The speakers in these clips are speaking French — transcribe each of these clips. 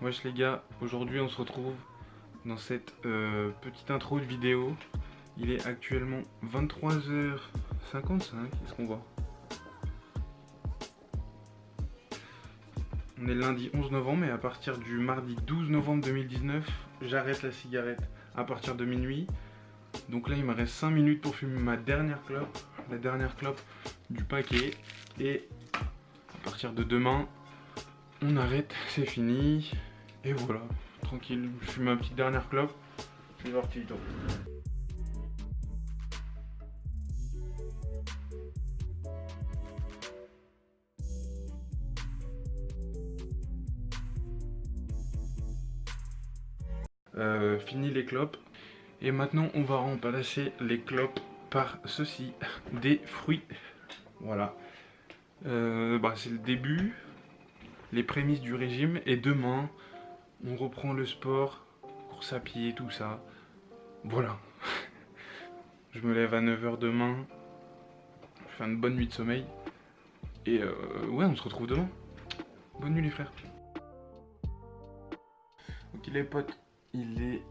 Wesh les gars, aujourd'hui on se retrouve dans cette petite intro de vidéo. Il est actuellement 23h55, est-ce qu'on voit? On est le lundi 11 novembre et à partir du mardi 12 novembre 2019, j'arrête la cigarette à partir de minuit. Donc là il me reste 5 minutes pour fumer ma dernière clope, la dernière clope du paquet. Et à partir de demain, on arrête, c'est fini. Et voilà, tranquille, je fume ma petite dernière clope. C'est parti, toi. Fini les clopes. Et maintenant on va remplacer les clopes par ceci, des fruits. Voilà. C'est le début, les prémices du régime. Et demain, on reprend le sport, course à pied, tout ça. Voilà. Je me lève à 9h demain. Je fais une bonne nuit de sommeil. Et ouais, on se retrouve demain. Bonne nuit les frères. Ok les potes, il est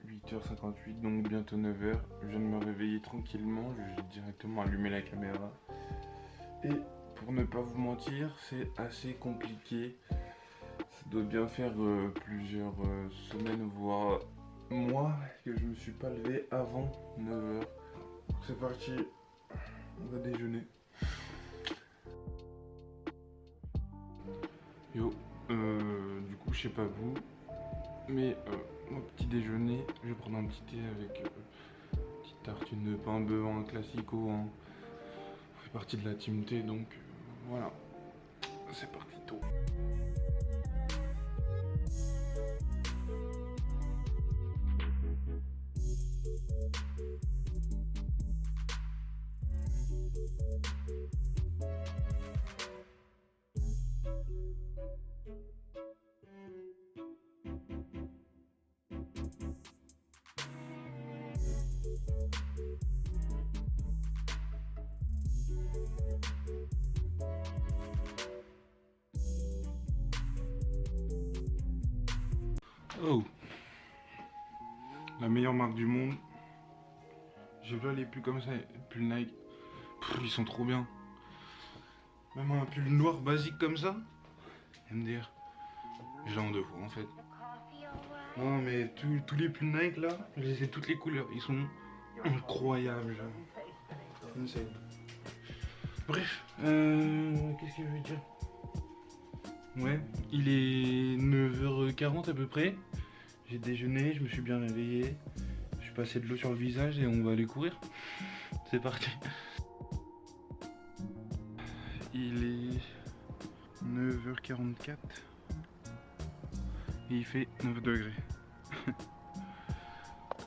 8h58, donc bientôt 9h. Je viens de me réveiller tranquillement, je vais directement allumer la caméra. Et pour ne pas vous mentir, c'est assez compliqué. Ça doit bien faire plusieurs semaines, voire mois, que je me suis pas levé avant 9h. C'est parti, on va déjeuner. Yo, du coup, je sais pas vous, mais mon petit déjeuner, je vais prendre un petit thé avec une petite tartine de pain beurre, un classico. On fait partie de la team thé, donc voilà, c'est parti tôt. Oh, la meilleure marque du monde. Je veux les pulls comme ça, les pulls Nike. Pff, ils sont trop bien. Même un pull noir basique comme ça. MDR. J'ai en deux fois en fait. Non mais tous les pulls Nike là, je les ai toutes les couleurs. Ils sont incroyables. Insane. Bref, qu'est-ce que je veux dire? Ouais, il est 9h40 à peu près. J'ai déjeuné, je me suis bien réveillé. Je suis passé de l'eau sur le visage et on va aller courir. C'est parti. Il est 9h44 et il fait 9 degrés.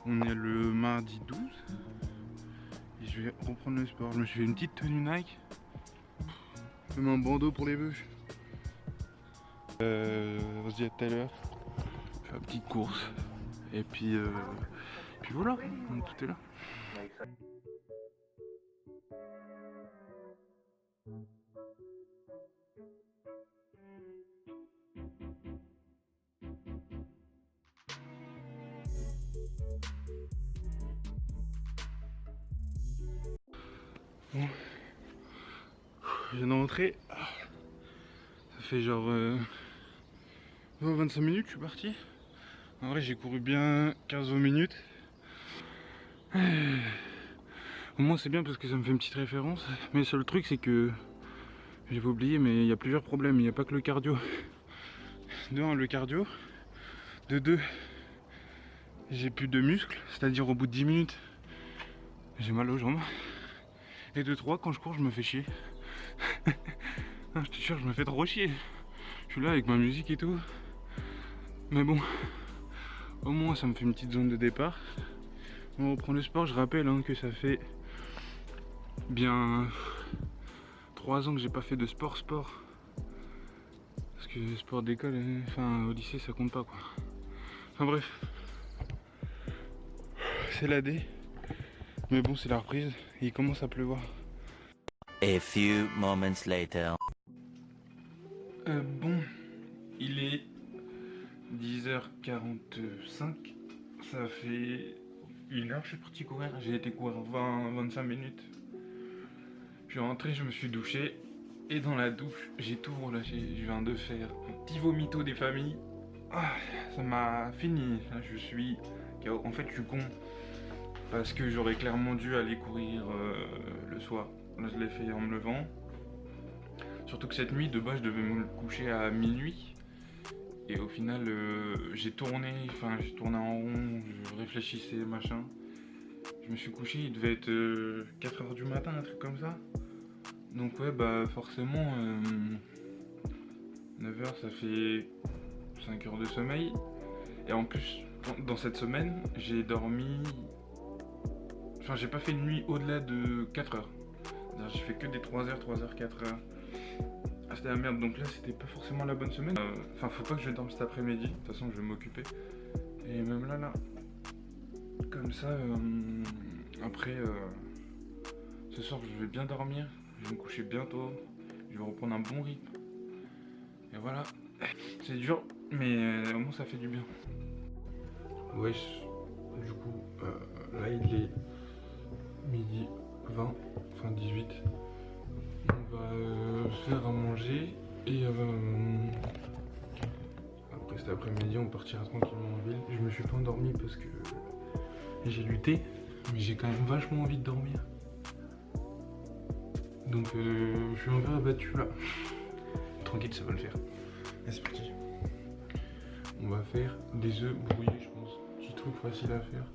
On est le mardi 12 et je vais reprendre le sport. Je me suis fait une petite tenue Nike, même un bandeau pour les bœufs. On se dit à tout à l'heure. Je fais une petite course et puis voilà, donc tout est là. Bon. Je viens d'entrer. Ça fait genre 25 minutes que je suis parti. En vrai j'ai couru bien 15-20 minutes. Au moins c'est bien parce que ça me fait une petite référence. Mais le seul truc c'est que j'avais oublié, mais il y a plusieurs problèmes. Il n'y a pas que le cardio. De 1, le cardio. De 2, j'ai plus de muscles. C'est-à-dire au bout de 10 minutes, j'ai mal aux jambes. Et de 3, quand je cours je me fais chier. Je te jure, je me fais trop chier. Je suis là avec ma musique et tout. Mais bon, au moins ça me fait une petite zone de départ. On reprend le sport. Je rappelle que ça fait bien 3 ans que j'ai pas fait de sport. Parce que le sport d'école, enfin au lycée ça compte pas quoi. Enfin bref. C'est la D. Mais bon, c'est la reprise et il commence à pleuvoir. A few moments later. Bon, il est 10h45. Ça fait 1 heure que je suis parti courir. J'ai été courir 20-25 minutes. Je suis rentré, je me suis douché. Et dans la douche, j'ai tout relâché. Je viens de faire un petit vomito des familles. Ah, ça m'a fini. Là, je suis KO. En fait, je suis con. Parce que j'aurais clairement dû aller courir le soir. Là, je l'ai fait en me levant. Surtout que cette nuit, de base, je devais me coucher à minuit. Et au final, j'ai tourné en rond, je réfléchissais, machin. Je me suis couché, il devait être 4h du matin, un truc comme ça. Donc ouais, bah forcément, 9h, ça fait 5 heures de sommeil. Et en plus, dans cette semaine, j'ai dormi... Enfin, j'ai pas fait une nuit au-delà de 4 heures. J'ai fait que des 3h, 4h. Ah, c'était la merde, donc là c'était pas forcément la bonne semaine. Enfin, faut pas que je dorme cet après-midi, de toute façon je vais m'occuper. Et même là, comme ça, après, ce soir je vais bien dormir, je vais me coucher bientôt, je vais reprendre un bon rythme. Et voilà, c'est dur, mais au moins ça fait du bien. Wesh, du coup, là il est midi 20, enfin 18. On va faire à manger et après cet après-midi on partira tranquillement en ville. Je me suis pas endormi parce que j'ai lutté, mais j'ai quand même vachement envie de dormir. Donc je suis un peu abattu là. Tranquille, ça va le faire. Allez, c'est parti. On va faire des œufs brouillés, je pense. Petit truc facile à faire.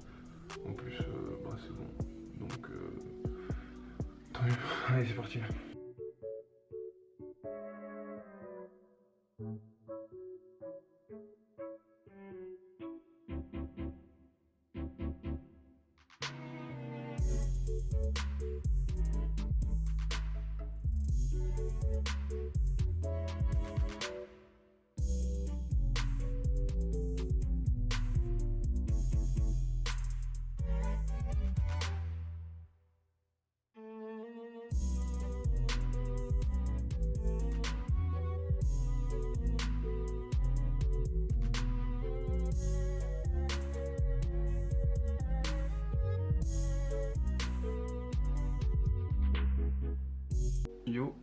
En plus, bah c'est bon. Donc tant mieux. Allez, c'est parti. Yo,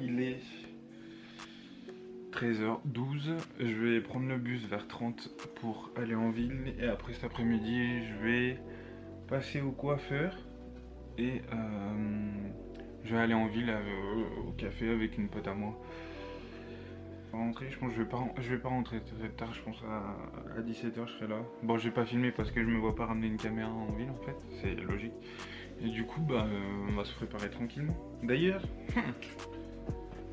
il est 13h12, je vais prendre le bus vers 30 pour aller en ville et après cet après-midi je vais passer au coiffeur et je vais aller en ville au café avec une pote à moi. Rentrer, je pense que je vais pas rentrer très tard, je pense à 17h je serai là. Bon, je vais pas filmer parce que je me vois pas ramener une caméra en ville en fait, c'est logique. Et du coup, bah, on va se préparer tranquillement. D'ailleurs,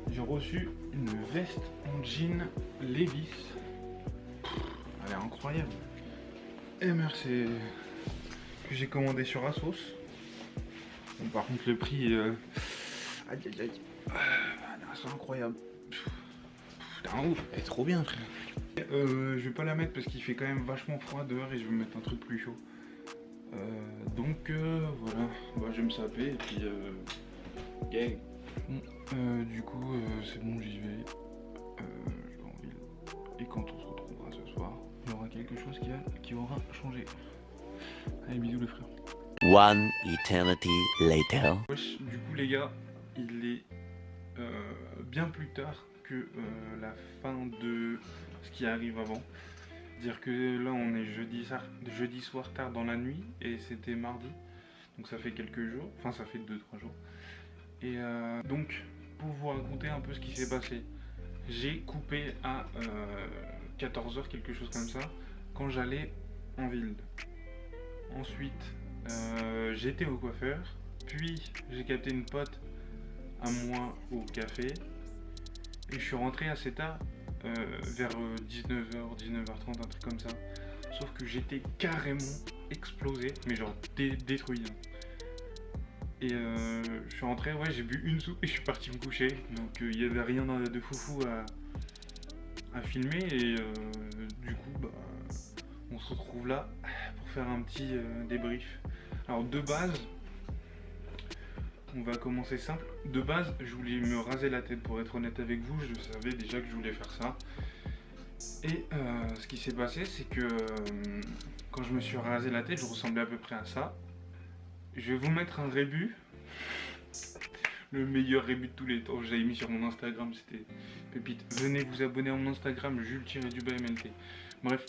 j'ai reçu une veste en jean Levi's. Elle est incroyable. MRC que j'ai commandé sur Asos. Bon, par contre, le prix, aïe aïe aïe, c'est incroyable. Putain, ouf, elle est trop bien, frère. Je vais pas la mettre parce qu'il fait quand même vachement froid dehors et je vais mettre un truc plus chaud. Donc voilà, bah, je vais me saper et puis gang. Bon, du coup c'est bon, j'y vais. Je vais en ville. Et quand on se retrouvera ce soir, il y aura quelque chose qui aura changé. Allez, bisous les frères. One eternity later. Wesh, du coup les gars, il est bien plus tard que la fin de ce qui arrive avant. Dire que là on est jeudi soir tard dans la nuit et c'était mardi, donc ça fait quelques jours, enfin ça fait 2-3 jours. Et donc pour vous raconter un peu ce qui s'est passé, j'ai coupé à 14h, quelque chose comme ça, quand j'allais en ville. Ensuite j'étais au coiffeur, puis j'ai capté une pote à moi au café et je suis rentré assez tard. Vers 19h, 19h30, un truc comme ça. Sauf que j'étais carrément explosé, mais genre détruit. Et je suis rentré, ouais, j'ai bu une soupe et je suis parti me coucher. Donc il n'y avait rien de foufou à filmer. Et du coup, bah, on se retrouve là pour faire un petit débrief. Alors de base, on va commencer simple. De base, je voulais me raser la tête pour être honnête avec vous. Je savais déjà que je voulais faire ça. Et ce qui s'est passé, c'est que quand je me suis rasé la tête, je ressemblais à peu près à ça. Je vais vous mettre un rébut. Le meilleur rébut de tous les temps. J'avais mis sur mon Instagram, c'était pépite. Venez vous abonner à mon Instagram, Jules-MLT. Bref,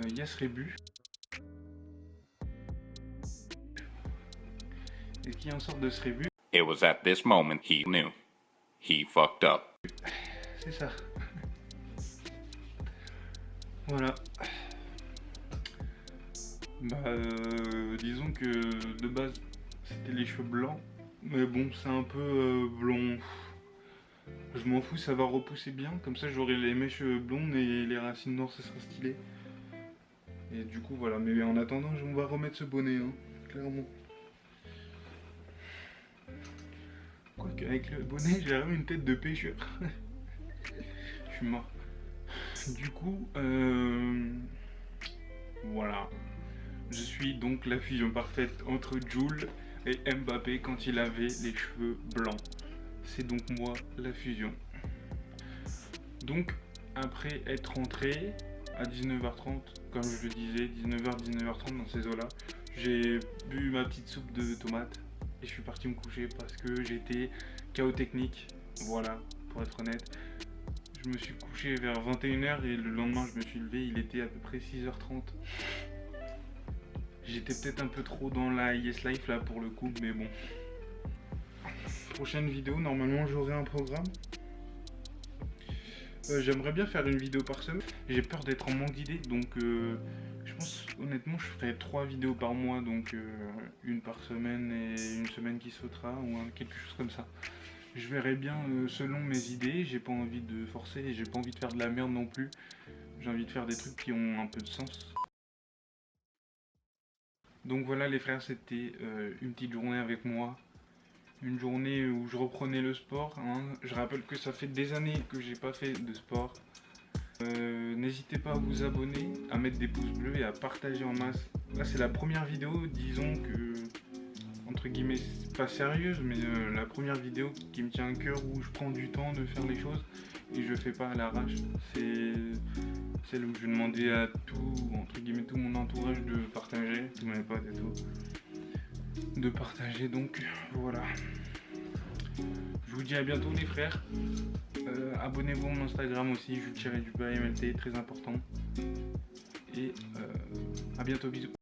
il y a ce rébut. Et qui en sort de ce rébut? It was at this moment he knew. He fucked up. C'est ça. Voilà. Bah, disons que de base, c'était les cheveux blancs. Mais bon, c'est un peu blond. Je m'en fous, ça va repousser bien. Comme ça, j'aurai les mèches blondes et les racines noires, ça sera stylé. Et du coup, voilà. Mais en attendant, on va remettre ce bonnet, hein, clairement. Quoique, avec le bonnet, j'ai vraiment une tête de pêcheur. Je suis mort. Du coup, voilà. Je suis donc la fusion parfaite entre Jules et Mbappé quand il avait les cheveux blancs. C'est donc moi la fusion. Donc, après être rentré à 19h30, comme je le disais, 19h30 dans ces eaux-là, j'ai bu ma petite soupe de tomates et je suis parti me coucher parce que j'étais KO technique. Voilà, pour être honnête. Je me suis couché vers 21h et le lendemain je me suis levé, il était à peu près 6h30. J'étais peut-être un peu trop dans la Yes Life là pour le coup, mais bon. Prochaine vidéo, normalement j'aurai un programme. J'aimerais bien faire une vidéo par semaine. J'ai peur d'être en manque d'idées, donc je pense honnêtement je ferai 3 vidéos par mois, donc une par semaine et une semaine qui sautera ou quelque chose comme ça. Je verrai bien selon mes idées, j'ai pas envie de forcer et j'ai pas envie de faire de la merde non plus. J'ai envie de faire des trucs qui ont un peu de sens. Donc voilà les frères, c'était une petite journée avec moi. Une journée où je reprenais le sport, hein. Je rappelle que ça fait des années que j'ai pas fait de sport. N'hésitez pas à vous abonner, à mettre des pouces bleus et à partager en masse. Là c'est la première vidéo, disons que, entre guillemets, pas sérieuse, mais la première vidéo qui me tient à cœur où je prends du temps de faire les choses et je fais pas à l'arrache. C'est celle où je demandais à tout, entre guillemets, tout mon entourage de partager, tous mes potes et tout. De partager, donc voilà. Je vous dis à bientôt les frères. Abonnez-vous à mon Instagram aussi, Jules-MLT, très important. Et à bientôt, bisous.